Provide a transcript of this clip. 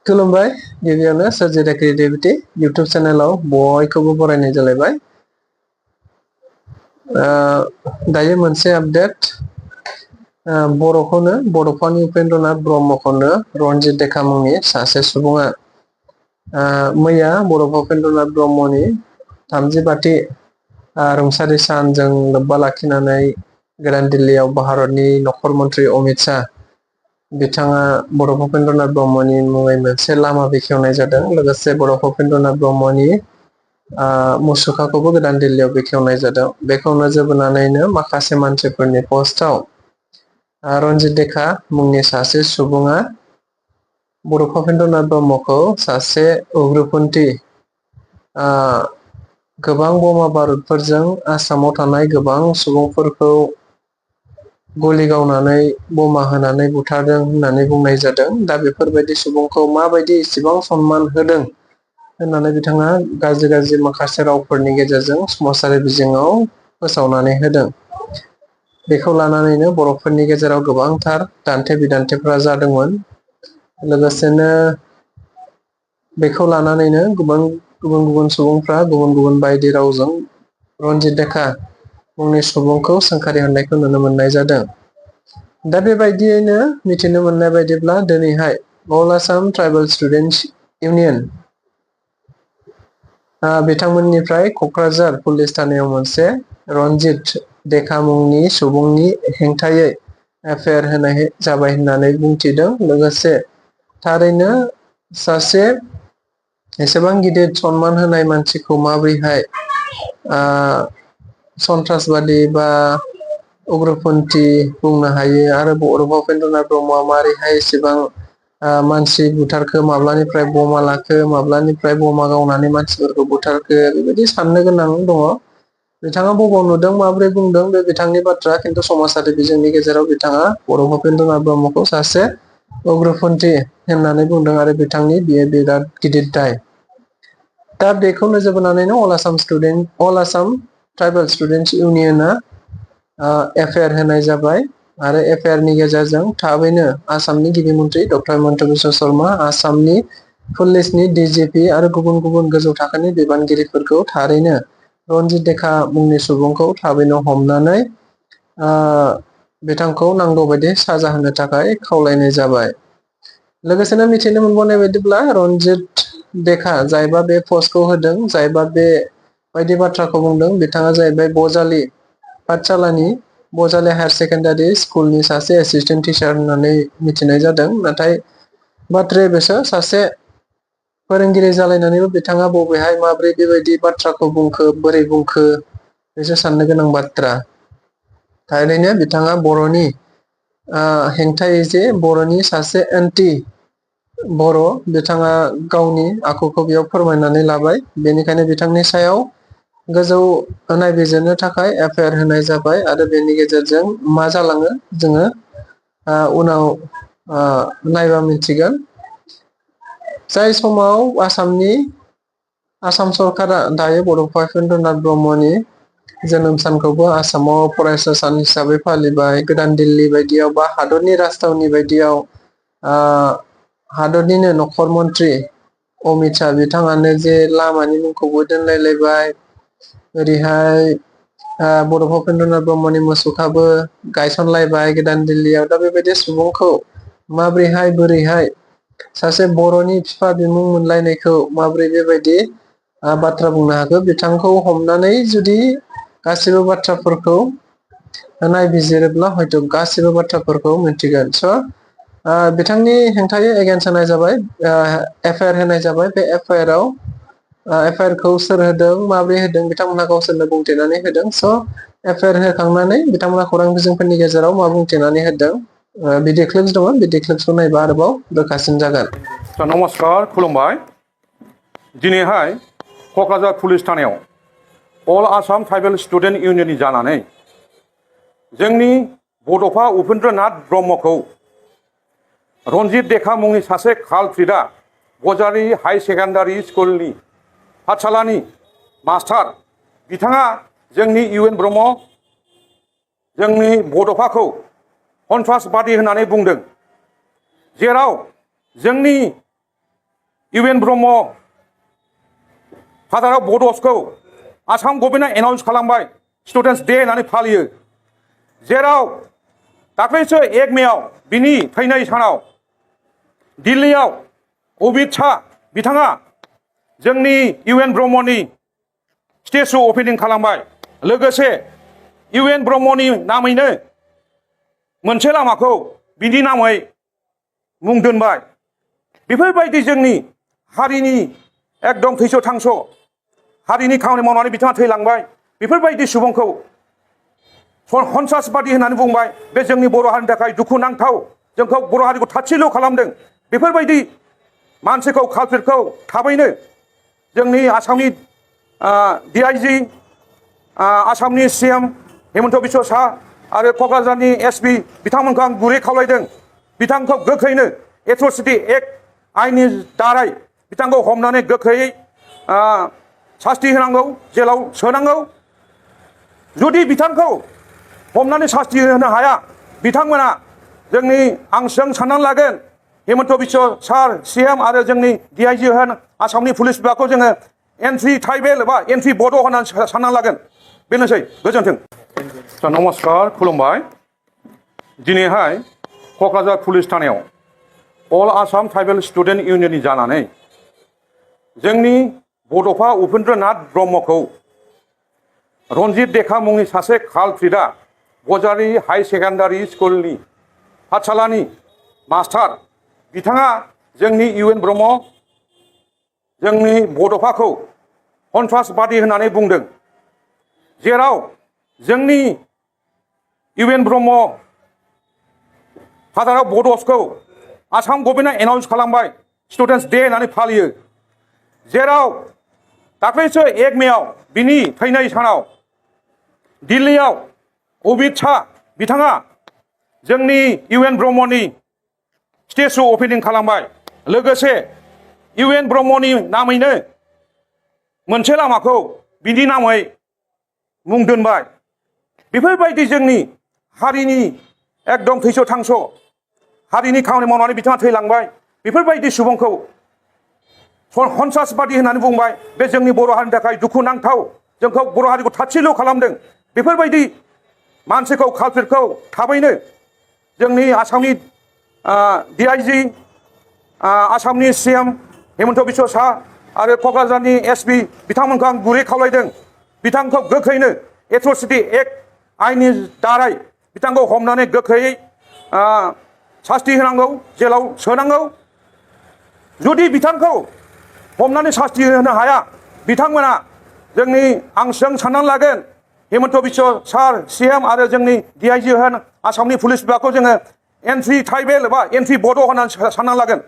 खुलुमबाय गिबियावनो सोरजिरा क्रिएटिभिटी इउट्यूब चेनेलाव बयखौबो बरायनाय जालायबाय। दायो मोनसे आपडेट बड'फानि उपेन्द्रनाथ ब्रह्मखौनो रनजित देखा मुंनि सासे सुबुङा मैया बड'फा उपेन्द्रनाथ ब्रह्मनि 30बाथि रुंसारि सानजों लोब्बा लाखिनानै गोदान दिल्लीयाव भारतनि नखर मन्त्रि अमित शाह बिथाङा बड'फा उपेन्द्रनाथ ब्रह्मनि मुङै मोनसे लामा बेखेवनाय जादों। लोगोसे बड'फा उपेन्द्रनाथ ब्रह्मनि मुसुखाखौबो गोदान दिल्लीयाव बेखेवनाय जादों। बेखौ नोजोर बोनानैनो माखासे मानसिफोरनि पस्टआव रनजित देखा मुंनि सासे सुबुङा बड'फा उपेन्द्रनाथ ब्रह्मखौ सासे उग्रपन्थी गोबां बमा बारुदफोरजों आसामाव थानाय गोबां सुबुंफोरखौ गलि गावनानै बमा होनानै बुथारदों होननानै बुंनाय जादों। दा बेफोरबायदि सुबुंखौ माबायदि इसेबां सनमान होदों होननानै बिथाङा गाज्रि माखासे रावफोरनि गेजेरजों समाजारि बिजोङाव फोसावनानै होदों। बेखौ लानानैनो बर'फोरनि गेजेराव गोबांथार दान्थे बिदान्थेफ्रा जादोंमोन। लोगोसेनो बेखौ लानानैनो गुबुन सुबुंफ्रा गुबुन बायदि रावजों रनजित देखा मुंनि सुबुंखौ सोंखारि होननायखौ नुनो मोननाय जादों। दा बेबायदियैनो मिथिनो मोननाय बायदिब्ला दिनैहाय अल आसाम ट्राइबेल स्टुडेन्टस इउनियन बिथांमोननिफ्राय क'क्राझार पुलिस थानायाव मोनसे रनजित देखा मुंनि सुबुंनि हेंथायै एफआइआर होनाय जाबाय होननानै बुंथिदों। लोगोसे थारैनो सासे एसेबां गिदिर सनमान होनाय मानसिखौ माबोरैहाय सन्त्रासबादि बा उग्रपन्थी बुंनो हायो आरो बड'फा उपेन्द्रनाथ ब्रह्मआ मारैहाय एसेबां मानसि बुथारखो, माब्लानिफ्राय बमा लाखो, माब्लानिफ्राय बमा गावनानै मानसिफोरखौ बुथारखो, बेबायदि साननो गोनां दङ। बिथाङा बबाव नुदों माबोरै बुंदों बे बिथांनि बाथ्रा, खिन्थु समाजारि बिजोंनि गेजेराव बिथाङा बड'फा उपेन्द्रनाथ ब्रह्मखौ सासे उग्रपन्थी होननानै बुंदों आरो बिथांनि बियो बिराद गिदिर दाय। दा बेखौ नोजोर बोनानैनो अल आसाम ट्राइबेल स्टुडेन्टस इउनियना एफआइआर होनाय जाबाय आरो एफआइआर नि गेजेरजों थाबैनो आसामनि गिबि मन्थ्रि डक्टर हिमन्त बिश्व शर्मा, आसामनि पुलिसनि डिजिपि आरो गुबुन गोजौ थाखोनि बिबानगिरिफोरखौ थारैनो रनजित देखा मुंनि सुबुंखौ थाबैनो हमनानै बिथांखौ नांगौ बायदि साजा होनो थाखाय खावलायनाय जाबाय। लोगोसेनो मिथिनो मोनबावनाय बायदिब्ला रनजित देखा जायबा बे पस्टखौ होदों, जायबा बे बायदि बाथ्राखौ बुंदों, बिथाङा जाहैबाय बजालि पाठसालानि बजालि हायार सेकेन्डारि स्कुलनि सासे एसिस्टेन्ट टिचार होननानै मिथिनाय जादों। नाथाय बाथ्राया बेसो, सासे फोरोंगिरि जालायनानैबो बिथाङा बबेहाय माब्रै बेबायदि बाथ्राखौ बुंखो, बोरै बुंखो, बेसो साननो गोनां बाथ्रा। थारैनो बिथाङा बर'नि हेंथायै जे बर'नि सासे एन्टि बर' बिथाङा गावनि आखुखौ बेयाव फोरमायनानै लाबाय। बेनिखायनो बिथांनि सायाव गोजौ नायबिजिरनो थाखाय एफआइआर होनाय जाबाय आरो बेनि गेजेरजों मा जालाङो जोङो उनाव नायबा मिथिगोन। जाय समाव आसाम सरकारा दायो बड'फा उपेन्द्रनाथ ब्रह्मनि जोनोम सानखौबो आसामाव फरायसा सान हिसाबै फालिबाय। गोदान दिल्ली बायदियाव बा हादरनि राजथावनि बायदियाव हादरनिनो नखर मन्त्रि अमित शाह बिथाङानो जे लामानि मुंखौबो दोनलायलायबाय, ओरैहाय बड'फा उपेन्द्रनाथ ब्रह्मनि मुसुखाबो गायसनलायबाय गोदान दिल्लीयाव। दा बेबायदि सुबुंखौ माबोरैहाय बोरैहाय सासे बर'नि बिफा बिमुं मोनलायनायखौ माबोरै बेबायदि बाथ्रा बुंनो हाखो? बिथांखौ हमनानै जुदि गासिबो बाथ्राफोरखौ नायबिजिरोब्ला हयथ' गासिबो बाथ्राफोरखौ मिथिगोन। स' बिथांनि हेंथायै एगेन्स्ट होनाय जाबाय, एफआइआर होनाय जाबाय। बे एफआइआर खौ सोर होदों, माबोरै होदों, बिथांमोनहा गावसोरनो बुंथिनानै होदों। स' एफआइआर होखांनानै बिथांमोना खौरां बिजोंफोरनि गेजेराव मा बुंथिनानै होदों, भिडिअ क्लिप्स दङ, भिडिअ क्लिप्सखौ नायबा आरोबाव रोखासिन जागोन। नमस्कार, खुलुमबाय। दिनैहाय क'क्राझार पुलिस थानायाव अल आसाम ट्राइबेल स्टुडेन्ट इउनियननि जानानै जोंनि बड'फा उपेन्द्रनाथ ब्रह्मखौ रनजित देखा मुंनि सासे कालप्रिटआ बजालि हाई सेकेन्डारि स्कुलनि पाठसालानि मास्टार, बिथाङा जोंनि इउएन ब्रह्म, जोंनि बड'फाखौ सन्त्रासबादि होननानै बुंदों। जेराव जोंनि इउएन ब्रह्म फादार अफ बड'सखौ आसाम गभर्नमेन्टआ एनाउन्स खालामबाय स्टुडेन्टस डे होननानै फालियो जेराव दाख्लैसो 1 मेआव बिनि थैनाय सानाव दिल्लीयाव अमित शाह बिथाङा जोंनि इउएन ब्रह्मनि स्टेचु अपेनिं खालामबाय लोगोसे इउएन ब्रह्मनि नामैनो मोनसे लामाखौ बिनि नामै मुं दोनबाय बेफोरबायदि जोंनि हारिनि एकदम थैस' थांस' हारिनि खामानि मावनानै बिथाङा थैलांबाय बेफोरबायदि सुबुंखौ सन्त्रासबादि होननानै बुंबाय बे जोंनि बर' हारिनि थाखाय दुखुनांथाव जोंखौ बर' हारिखौ थाथिल' खालामदों बेफोरबायदि मानसिखौ कालप्रिटखौ थाबैनो जोंनि आसामनि DIG आसामनि CM हेमन्त बिश्व साहा आरो क'क्राझारनि SP बिथांमोनखौ आं गुरै खावलायदों बिथांखौ गोख्रैनो एट्रसिटि एक्ट आइननि दारै बिथांखौ हमनानै गोख्रैयै सास्ति होनांगौ जेलाव सोनांगौ जुदि बिथांखौ हमनानै सास्ति होनो हाया बिथांमोना जोंनि आं साननानै लागोन हेमन्त बिश्व सार CM आरो जोंनि DIG होन आसामनि पुलिस बिभागखौ जोङो एन्ट्रि ट्राइबेल एबा एन्ट्रि बड' होननानै साननानै लागोन बेनोसै गोजोन्थों नमस्कार खुलुमबाय दिनैहाय क'क्राझार पुलिस थानायाव अल आसाम ट्राइबेल स्टुडेन्ट इउनियननि जानानै जोंनि बड'फा उपेन्द्रनाथ ब्रह्मखौ रन्जित देखा मुंनि सासे कालप्रिटआ बजारि हाई सेकेन्डारि स्कुलनि पाठशालानि मास्टार बिथाङा जोंनि इउएन ब्रह्म जोंनि बड'फाखौ सन्त्रासबादि होननानै बुंदों जेराव जोंनि इउएन ब्रह्म फादार अफ बड'सखौ आसाम गभर्नमेन्टआ एनाउन्स खालामबाय स्टुडेन्टस डे होननानै फालियो जेराव दाख्लैसो 1 मेआव बिनि थैनाय सानाव दिल्लीयाव अमित शाह बिथाङा जोंनि इउएन ब्रह्मनि स्टेचु अपेनिं खालामबाय लोगोसे इउएन ब्रह्मनि नामैनो मोनसे लामाखौ बिनि नामै मुं दोनबाय बेफोरबायदि जोंनि हारिनि एकदम थैस' थांस' हारिनि खामानि मावनानै बिथाङा थैलांबाय बेफोरबायदि सुबुंखौ सन्त्रासबादि होननानै बुंबाय बे जोंनि बर' हारिनि थाखाय दुखुनांथाव जोंखौ बर' हारिखौ थाथिल' खालामदों बेफोरबायदि मानसिखौ कालप्रिटखौ थाबैनो जोंनि आसामनि DIG आसामनि CM हेमन्त बिश्व साहा आरो क'क्राझारनि SP बिथांमोनखौ आं गुरै खावलायदों बिथांखौ गोख्रैनो एट्रसिटि एक्ट आइननि दारै बिथांखौ हमनानै गोख्रैयै सास्ति होनांगौ जेलाव सोनांगौ जुदि बिथांखौ हमनानै सास्ति होनो हाया बिथांमोना जोंनि आं साननानै लागोन हेमन्त बिश्व सार CM आरो जोंनि DIG होन आसामनि पुलिस बिभागखौ जोङो एन्ट्रि ट्राइबेल एबा एन्ट्रि बड' होननानै साननानै लागोन